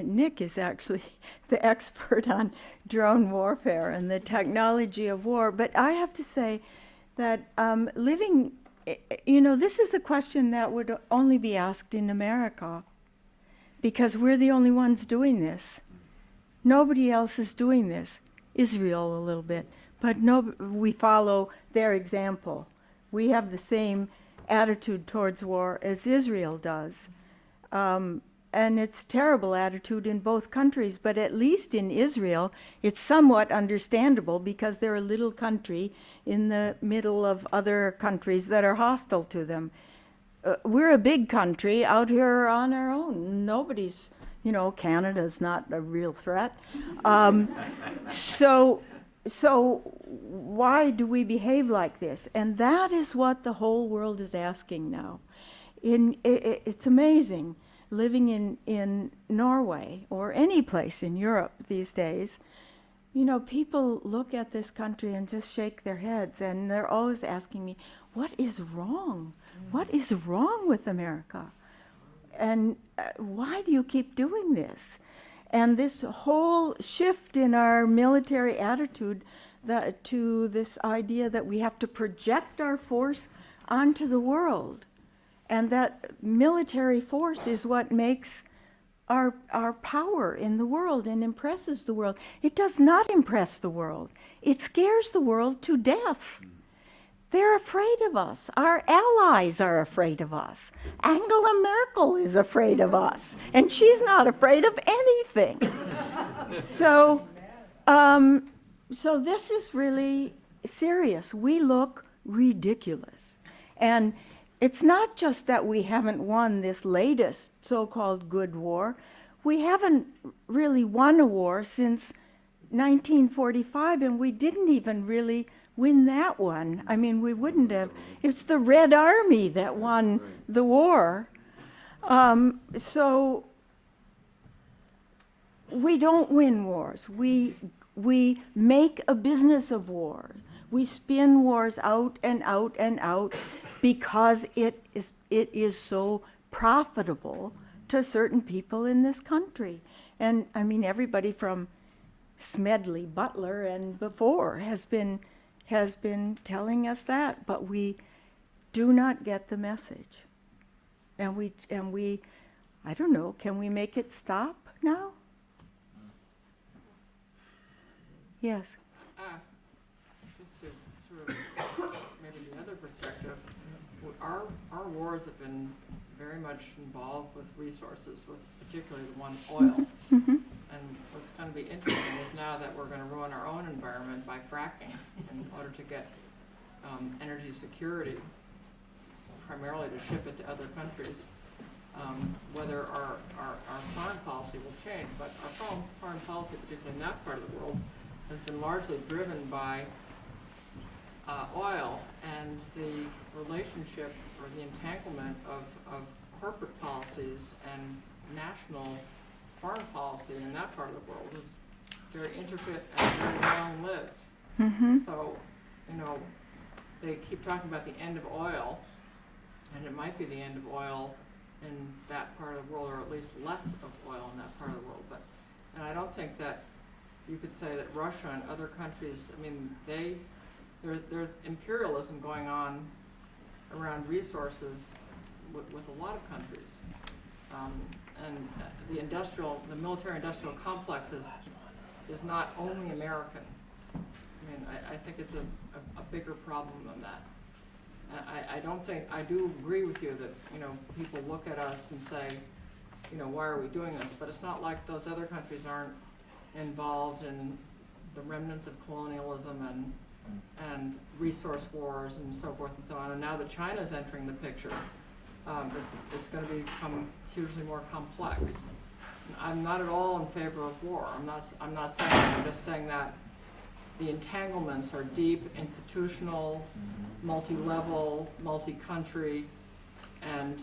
Nick is actually the expert on drone warfare and the technology of war. But I have to say that this is a question that would only be asked in America, because we're the only ones doing this. Nobody else is doing this. Israel a little bit, but we follow their example. We have the same attitude towards war as Israel does. And it's terrible attitude in both countries, but at least in Israel, it's somewhat understandable because they're a little country in the middle of other countries that are hostile to them. We're a big country out here on our own. Nobody's, Canada's not a real threat. So why do we behave like this? And that is what the whole world is asking now. It's amazing. Living in Norway or any place in Europe these days, people look at this country and just shake their heads, and they're always asking me, what is wrong? What is wrong with America? And why do you keep doing this? And this whole shift in our military attitude to this idea that we have to project our force onto the world, and that military force is what makes our power in the world and impresses the world. It does not impress the world. It scares the world to death. They're afraid of us. Our allies are afraid of us. Angela Merkel is afraid of us, and she's not afraid of anything. So this is really serious. We look ridiculous. And it's not just that we haven't won this latest so-called good war. We haven't really won a war since 1945, and we didn't even really win that one. I mean, we wouldn't have. It's the Red Army that won the war. So we don't win wars. We make a business of war. We spin wars out and out and out because it is so profitable to certain people in this country. And I mean, everybody from Smedley Butler and before has been telling us that, but we do not get the message. And we I don't know, can we make it stop now? Yes. Just to sort of maybe the other perspective, our wars have been very much involved with resources, with particularly the one oil. Mm-hmm. And what's going to be interesting is now that we're going to ruin our own environment by fracking in order to get energy security. primarily to ship it to other countries. Whether our foreign policy will change, but our foreign policy, particularly in that part of the world, has been largely driven by oil and the relationship or the entanglement of corporate policies and national foreign policy in that part of the world is very intricate and very long-lived. Mm-hmm. So, you know, they keep talking about the end of oil, and it might be the end of oil in that part of the world, or at least less of oil in that part of the world. But, and I don't think that you could say that Russia and other countries, I mean, there's imperialism going on around resources with a lot of countries. And the military-industrial complex is not only American. I mean, I think it's a bigger problem than that. I do agree with you that, you know, people look at us and say, you know, why are we doing this? But it's not like those other countries aren't involved in the remnants of colonialism and resource wars and so forth and so on. And now that China's entering the picture, it's going to become hugely more complex. I'm not at all in favor of war. I'm not saying that. I'm just saying that the entanglements are deep, institutional, multi-level, multi-country, and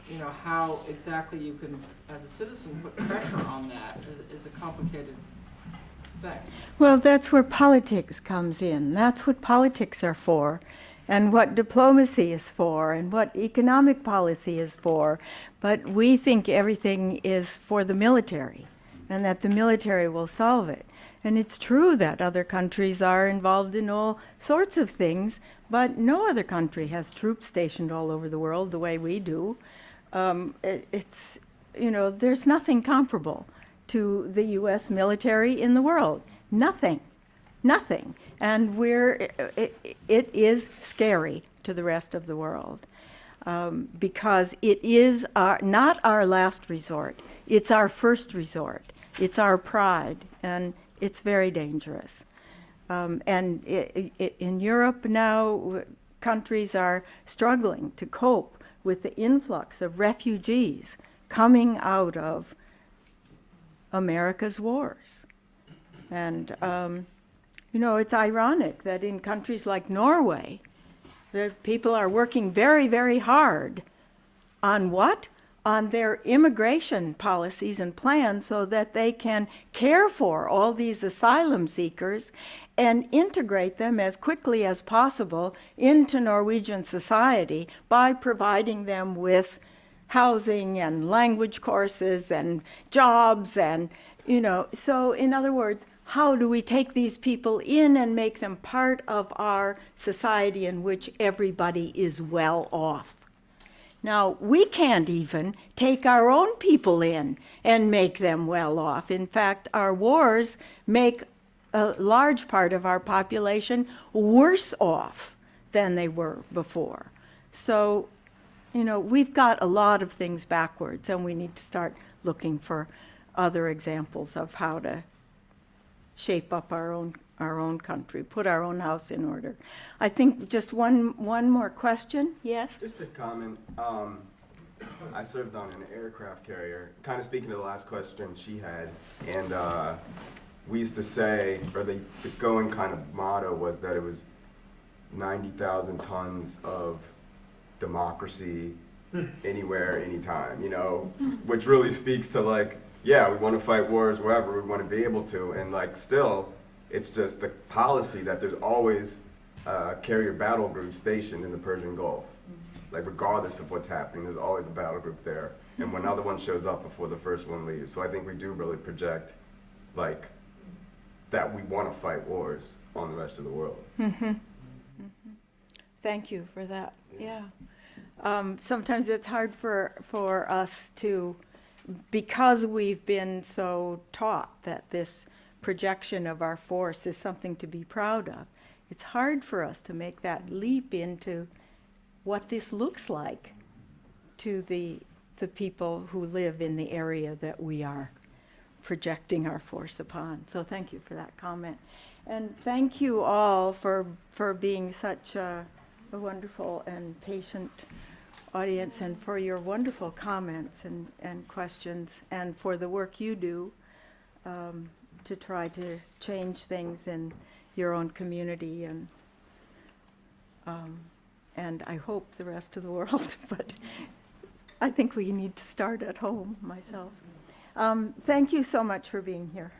you know, how exactly you can, as a citizen, put pressure on that is a complicated thing. Well, that's where politics comes in. That's what politics are for, and what diplomacy is for, and what economic policy is for. But we think everything is for the military, and that the military will solve it. And it's true that other countries are involved in all sorts of things, but no other country has troops stationed all over the world the way we do. It's, you know, there's nothing comparable to the U.S. military in the world. Nothing. Nothing. And it is scary to the rest of the world, because it is not our last resort. It's our first resort. It's our pride, and it's very dangerous. And in Europe now, countries are struggling to cope with the influx of refugees coming out of America's wars. And, you know, it's ironic that in countries like Norway, the people are working very, very hard on what? On their immigration policies and plans so that they can care for all these asylum seekers and integrate them as quickly as possible into Norwegian society by providing them with housing and language courses and jobs and, you know, so in other words, how do we take these people in and make them part of our society in which everybody is well off? Now, we can't even take our own people in and make them well off. In fact, our wars make a large part of our population worse off than they were before. So, you know, we've got a lot of things backwards, and we need to start looking for other examples of how to shape up our own country, put our own house in order. I think just one more question. Yes? Just a comment. I served on an aircraft carrier, kind of speaking to the last question she had, and we used to say, or the going kind of motto was that it was 90,000 tons of democracy anywhere, anytime, you know, which really speaks to like, yeah, we want to fight wars wherever, we want to be able to, and like still, it's just the policy that there's always a carrier battle group stationed in the Persian Gulf. Like regardless of what's happening, there's always a battle group there. And when another one shows up before the first one leaves. So I think we do really project like that we want to fight wars on the rest of the world. Mm-hmm. Mm-hmm. Thank you for that. Yeah. Sometimes it's hard for us to, because we've been so taught that this projection of our force is something to be proud of, it's hard for us to make that leap into what this looks like to the people who live in the area that we are projecting our force upon. So thank you for that comment. And thank you all for being such a wonderful and patient audience, and for your wonderful comments and questions, and for the work you do to try to change things in your own community and I hope the rest of the world, but I think we need to start at home myself. Thank you so much for being here.